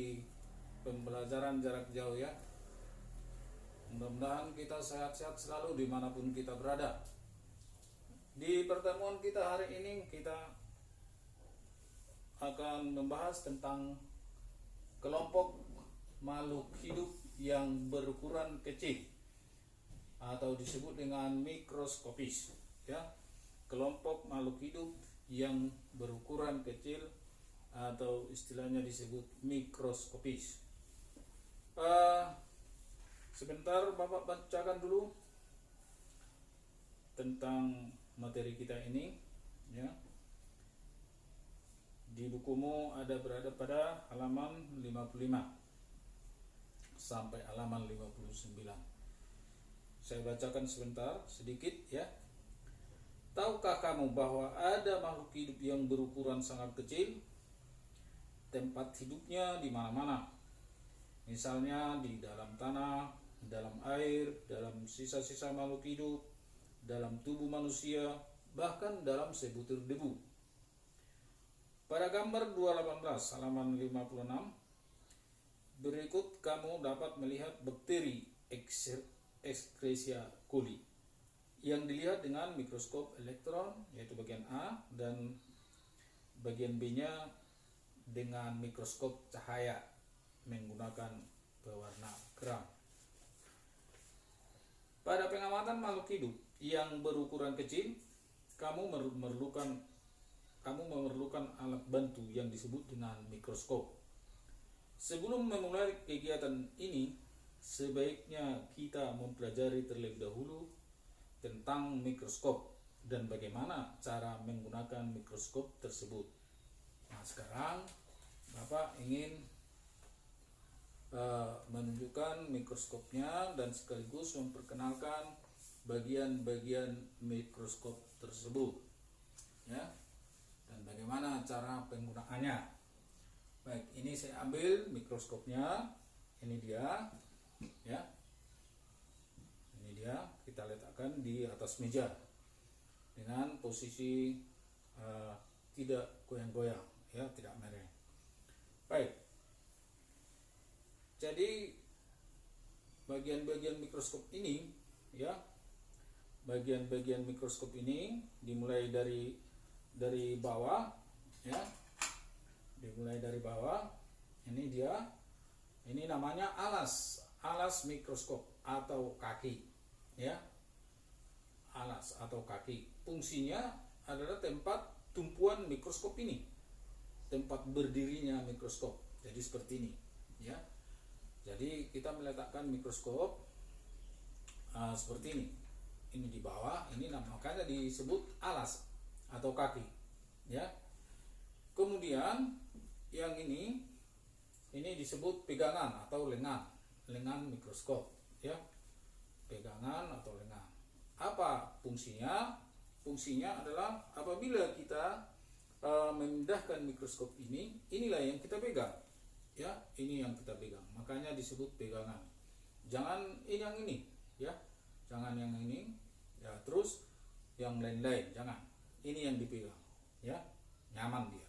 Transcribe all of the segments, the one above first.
di pembelajaran jarak jauh ya. Mudah-mudahan kita sehat-sehat selalu dimanapun kita berada. Di pertemuan kita hari ini kita akan membahas tentang kelompok makhluk hidup yang berukuran kecil atau disebut dengan mikroskopis ya. Kelompok makhluk hidup yang berukuran kecil atau istilahnya disebut mikroskopis. Sebentar Bapak bacakan dulu tentang materi kita ini ya. Di bukumu ada berada pada halaman 55 sampai halaman 59. Saya bacakan sebentar sedikit ya. Tahukah kamu bahwa ada makhluk hidup yang berukuran sangat kecil? Tempat hidupnya di mana-mana. Misalnya di dalam tanah, dalam air, dalam sisa-sisa makhluk hidup, dalam tubuh manusia, bahkan dalam sebutir debu. Pada gambar 218 halaman 56 berikut kamu dapat melihat bakteri Escherichia coli yang dilihat dengan mikroskop elektron, yaitu bagian A, dan bagian B-nya dengan mikroskop cahaya menggunakan pewarna kram. Pada pengamatan makhluk hidup yang berukuran kecil, kamu memerlukan alat bantu yang disebut dengan mikroskop. Sebelum memulai kegiatan ini, sebaiknya kita mempelajari terlebih dahulu tentang mikroskop dan bagaimana cara menggunakan mikroskop tersebut. Nah, sekarang Bapak ingin menunjukkan mikroskopnya dan sekaligus memperkenalkan bagian-bagian mikroskop tersebut ya, dan bagaimana cara penggunaannya. Baik, ini saya ambil mikroskopnya, ini dia ya. Ini dia, kita letakkan di atas meja dengan posisi tidak goyang-goyang ya, tidak mereng. Baik. Jadi bagian-bagian mikroskop ini ya, bagian-bagian mikroskop ini dimulai dari bawah ya. Dimulai dari bawah. Ini dia. Ini namanya alas mikroskop atau kaki ya. Alas atau kaki. Fungsinya adalah tempat tumpuan mikroskop ini. Tempat berdirinya mikroskop. Jadi seperti ini ya. Jadi kita meletakkan mikroskop seperti ini. Ini di bawah, ini makanya disebut alas atau kaki ya. Kemudian yang ini disebut pegangan atau lengan mikroskop ya. Pegangan atau lengan. Apa fungsinya? Fungsinya adalah apabila kita memindahkan mikroskop ini, inilah yang kita pegang ya, ini yang kita pegang, makanya disebut pegangan. Jangan ini yang ini ya, jangan yang ini ya, terus yang lain-lain jangan, ini yang dipegang ya, nyaman dia.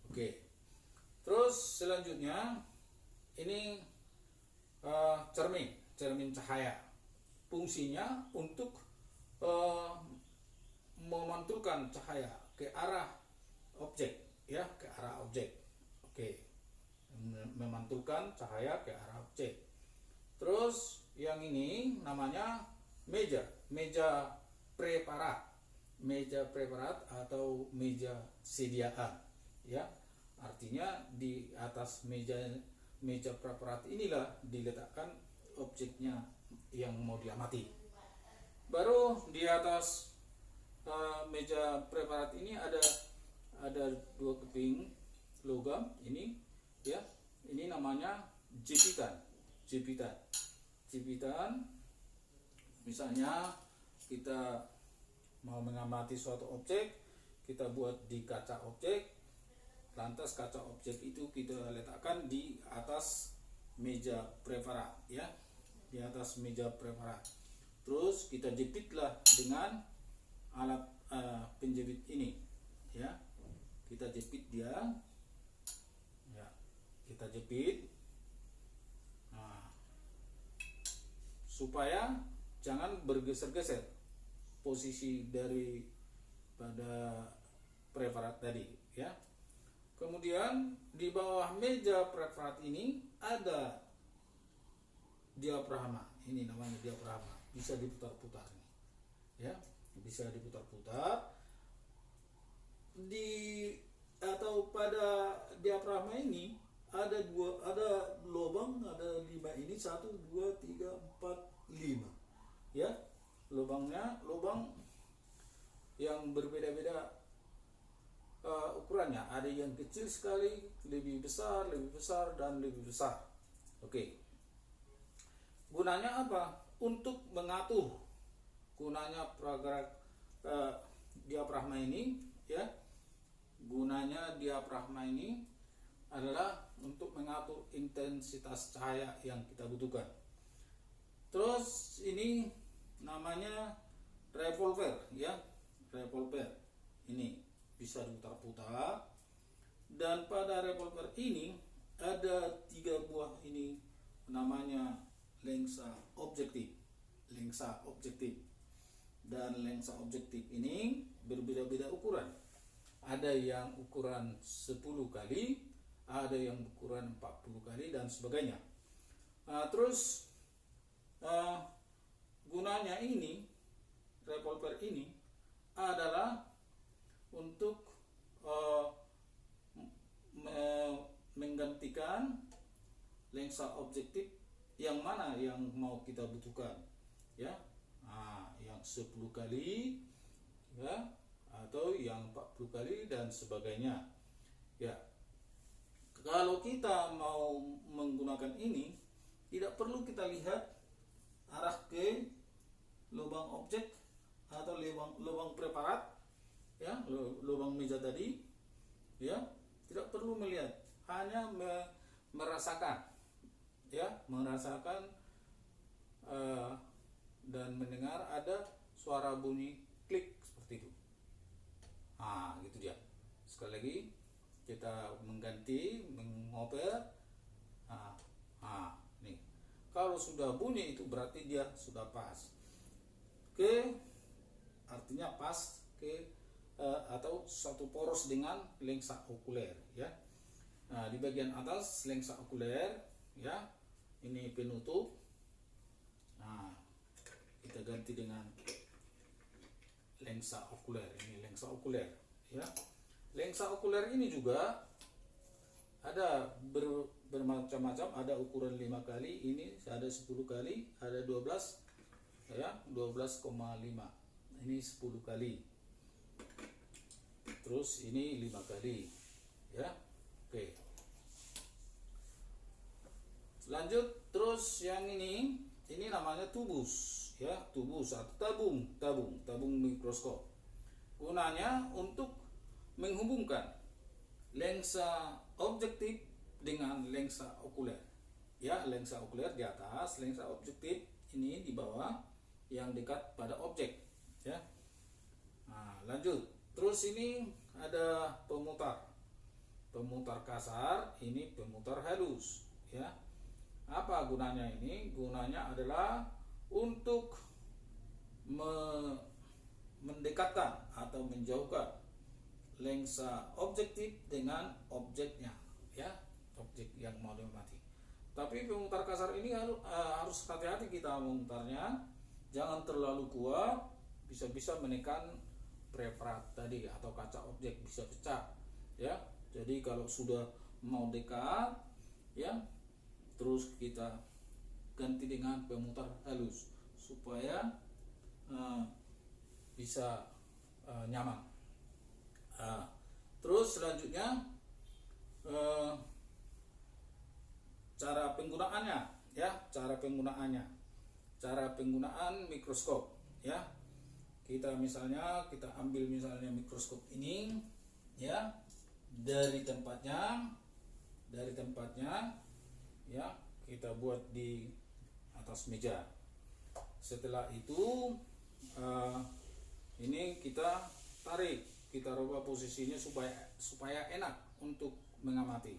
Oke, terus selanjutnya ini cermin cahaya. Fungsinya untuk memantulkan cahaya ke arah objek ya, ke arah objek. Oke, memantulkan cahaya ke arah objek. Terus yang ini namanya meja preparat atau meja sediaan ya. Artinya di atas meja preparat inilah diletakkan objeknya yang mau diamati. Baru di atas meja preparat ini ada dua keping logam ini ya. Ini namanya jepitan. Misalnya kita mau mengamati suatu objek, kita buat di kaca objek, lantas kaca objek itu kita letakkan di atas meja preparat ya, di atas meja preparat. Terus kita jepitlah dengan alat penjepit ini ya, kita jepit dia ya, kita jepit. Nah, supaya jangan bergeser-geser posisi dari pada preparat tadi ya. Kemudian di bawah meja preparat ini ada diafragma. Ini namanya diafragma, bisa diputar-putar nih ya, bisa diputar-putar di atau pada diafragma ini ada lubang, ada 5 ini, 1 2 3 4 5 ya. Lubangnya lubang yang berbeda-beda ukurannya, ada yang kecil sekali, lebih besar, dan lebih besar. Oke. Gunanya apa? Untuk mengatur. Gunanya pergerak diafragma ini ya. Gunanya diafragma ini adalah untuk mengatur intensitas cahaya yang kita butuhkan. Terus ini namanya revolver ya. Revolver ini bisa diputar-putar, dan pada revolver ini ada 3 buah ini namanya lensa objektif. Dan lensa objektif ini berbeda-beda ukuran. Ada yang ukuran 10 kali, ada yang ukuran 40 kali, dan sebagainya. Terus gunanya ini, revolver ini adalah untuk menggantikan lensa objektif yang mana yang mau kita butuhkan ya. Yang 10 kali ya, atau yang 40 kali dan sebagainya ya. Kalau kita mau menggunakan ini, tidak perlu kita lihat arah ke lubang objek atau lubang preparat ya, lubang meja tadi ya, tidak perlu melihat, hanya merasakan ya, dan mendengar ada suara bunyi klik seperti itu. Gitu dia. Sekali lagi kita mengoper. Nih, kalau sudah bunyi itu berarti dia sudah pas. Artinya pas ke atau satu poros dengan lensa okuler ya. Di bagian atas lensa okuler ya, ini penutup. Kita ganti dengan lensa okuler. Ini lensa okuler ya. Lensa okuler ini juga ada bermacam-macam, ada ukuran 5 kali, ini ada 10 kali, ada 12 ya, 12,5. Ini 10 kali. Terus ini 5 kali ya. Oke. Lanjut, terus yang ini namanya tubus ya, tubus atau tabung mikroskop. Gunanya untuk menghubungkan lensa objektif dengan lensa okuler ya. Lensa okuler di atas, lensa objektif ini di bawah yang dekat pada objek ya. Lanjut, terus ini ada pemutar kasar, ini pemutar halus ya. Apa gunanya ini? Gunanya adalah untuk mendekatkan atau menjauhkan lensa objektif dengan objeknya ya, objek yang mau diamati. Tapi pemutar kasar ini harus hati-hati kita memutarnya, jangan terlalu kuat, bisa menekan preparat tadi atau kaca objek, bisa pecah ya. Jadi kalau sudah mau dekat ya, terus kita ganti dengan pemutar halus supaya bisa nyaman. Terus selanjutnya cara penggunaan mikroskop ya. Kita ambil misalnya mikroskop ini ya, dari tempatnya ya, kita buat di atas meja. Setelah itu ini kita tarik, kita rubah posisinya supaya enak untuk mengamati.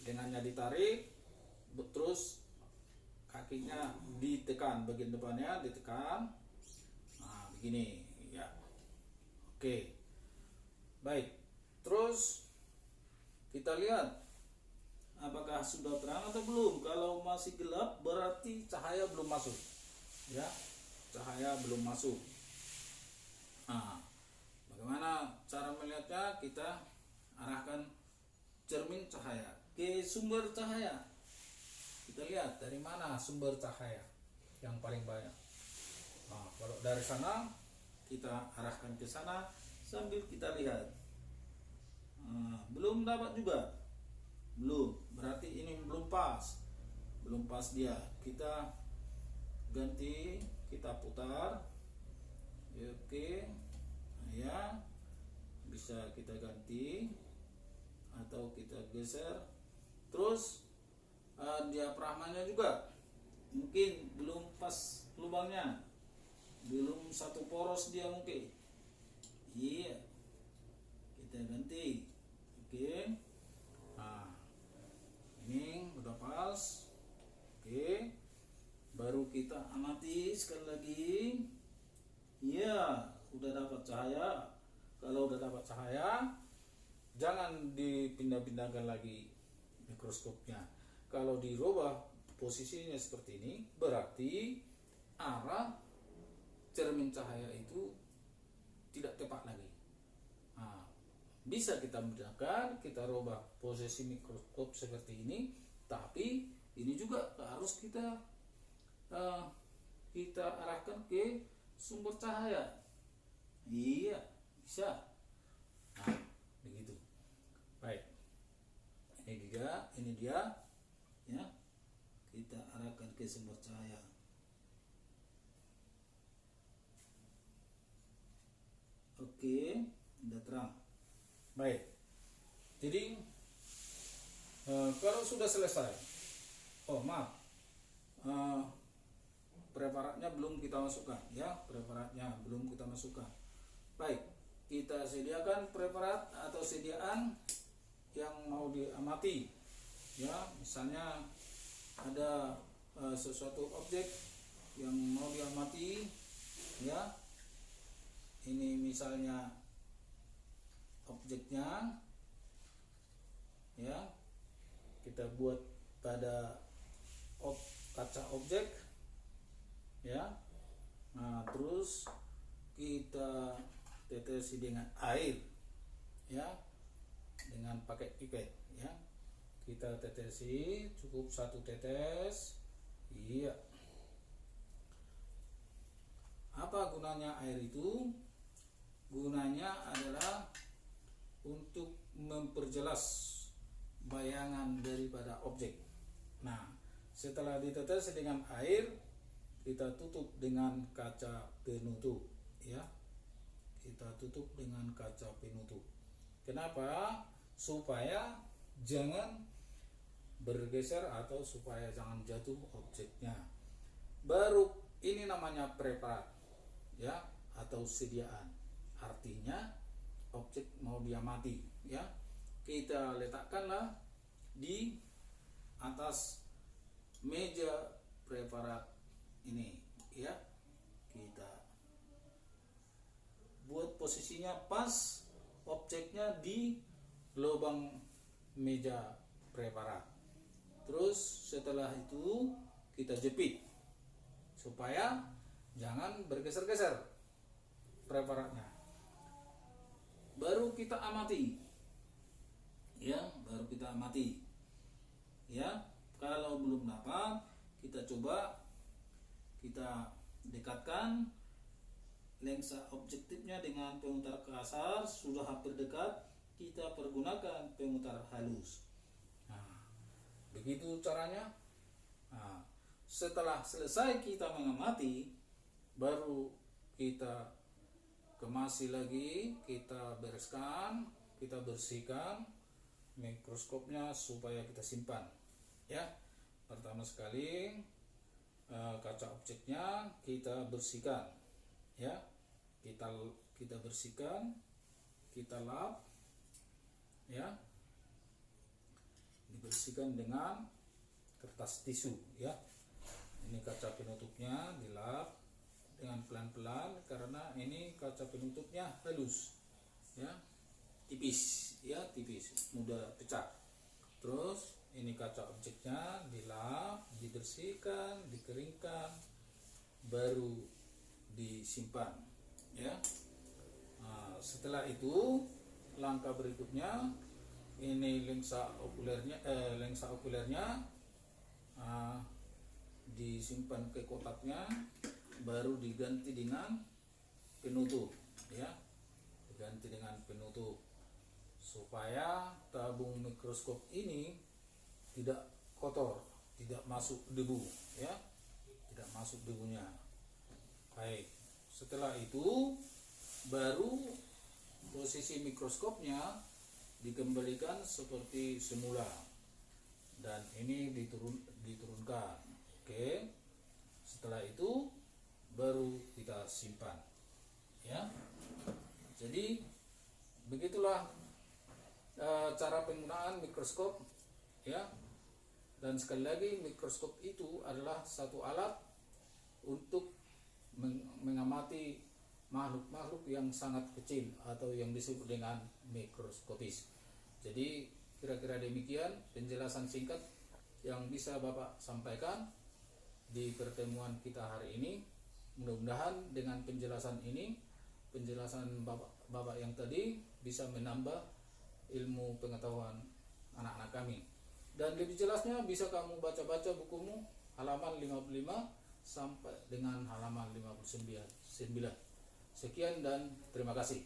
lengannya ditarik, terus kakinya ditekan, bagian depannya ditekan. Nah, begini ya. Oke. Baik. Terus kita lihat apakah sudah terang atau belum. Kalau masih gelap berarti cahaya belum masuk. Ya. Cahaya belum masuk. Nah, bagaimana cara melihatnya? Kita arahkan cermin cahaya ke sumber cahaya. Kita lihat dari mana sumber cahaya yang paling banyak. Nah, kalau dari sana kita arahkan ke sana sambil kita lihat. Nah, belum dapat juga. Belum, berarti ini belum pas. Belum pas dia. Kita ganti, kita putar. Oke. Ya. Bisa kita ganti atau kita geser. Terus diafragmanya juga mungkin belum pas lubangnya, belum satu poros dia mungkin. Iya, kita ganti. Oke. Nah, ini udah pas. Oke, baru kita amati sekali lagi. Iya, udah dapat cahaya. Kalau udah dapat cahaya, jangan dipindah-pindahkan lagi mikroskopnya. Kalau dirubah posisinya seperti ini, berarti arah cermin cahaya itu tidak tepat lagi. Nah, bisa kita bedakan, kita rubah posisi mikroskop seperti ini, tapi ini juga harus kita arahkan ke sumber cahaya. Iya, bisa. Nah, begitu. Baik. Ini dia ya. Kita arahkan ke sumber cahaya. Oke, udah terang. Baik. Jadi kalau sudah selesai. Oh, maaf. Preparatnya belum kita masukkan ya, preparatnya belum kita masukkan. Baik, kita sediakan preparat atau sediaan yang mau diamati ya. Misalnya ada sesuatu objek yang mau diamati ya. Ini misalnya objeknya ya, kita buat pada kaca objek ya. Nah, terus kita tetesi dengan air ya, dengan pakai pipet ya. Kita tetesi cukup 1 tetes. Iya. Apa gunanya air itu? Gunanya adalah untuk memperjelas bayangan daripada objek. Nah, setelah ditetes dengan air, kita tutup dengan kaca penutup ya. Kita tutup dengan kaca penutup. Kenapa? Supaya jangan bergeser atau supaya jangan jatuh objeknya. Baru ini namanya preparat ya, atau sediaan. Artinya objek mau diamati ya, kita letakkanlah di atas meja preparat ini ya. Kita buat posisinya pas objeknya di lubang meja preparat. Terus setelah itu kita jepit supaya jangan bergeser-geser preparatnya. Baru kita amati ya, baru kita amati ya. Kalau belum dapat, kita coba kita dekatkan lensa objektifnya dengan pemutar kasar. Sudah hampir dekat, kita pergunakan pemutar halus. Nah, begitu caranya. Nah, setelah selesai kita mengamati, baru kita kemasi lagi, kita bereskan, kita bersihkan mikroskopnya supaya kita simpan ya. Pertama sekali kaca objeknya kita bersihkan ya. Kita bersihkan, kita lap ya. dibersihkan dengan kertas tisu ya. Ini kaca penutupnya dilap dengan pelan-pelan karena ini kaca penutupnya halus ya, tipis ya, tipis, mudah pecah. Terus ini kaca objeknya dilap, dibersihkan, dikeringkan, baru disimpan ya. Nah, setelah itu langkah berikutnya ini lensa okulernya disimpan ke kotaknya, baru diganti dengan penutup ya, diganti dengan penutup supaya tabung mikroskop ini tidak kotor, tidak masuk debu ya, tidak masuk debunya. Baik, setelah itu baru posisi mikroskopnya dikembalikan seperti semula dan ini diturunkan. Oke, setelah itu baru kita simpan ya. Jadi begitulah cara penggunaan mikroskop ya. Dan sekali lagi, mikroskop itu adalah satu alat untuk mengamati makhluk-makhluk yang sangat kecil atau yang disebut dengan mikroskopis. Jadi kira-kira demikian penjelasan singkat yang bisa Bapak sampaikan di pertemuan kita hari ini. Mudah-mudahan dengan penjelasan ini, penjelasan Bapak yang tadi bisa menambah ilmu pengetahuan anak-anak kami. Dan lebih jelasnya bisa kamu baca-baca bukumu halaman 55 sampai dengan halaman 59. Sekian dan terima kasih.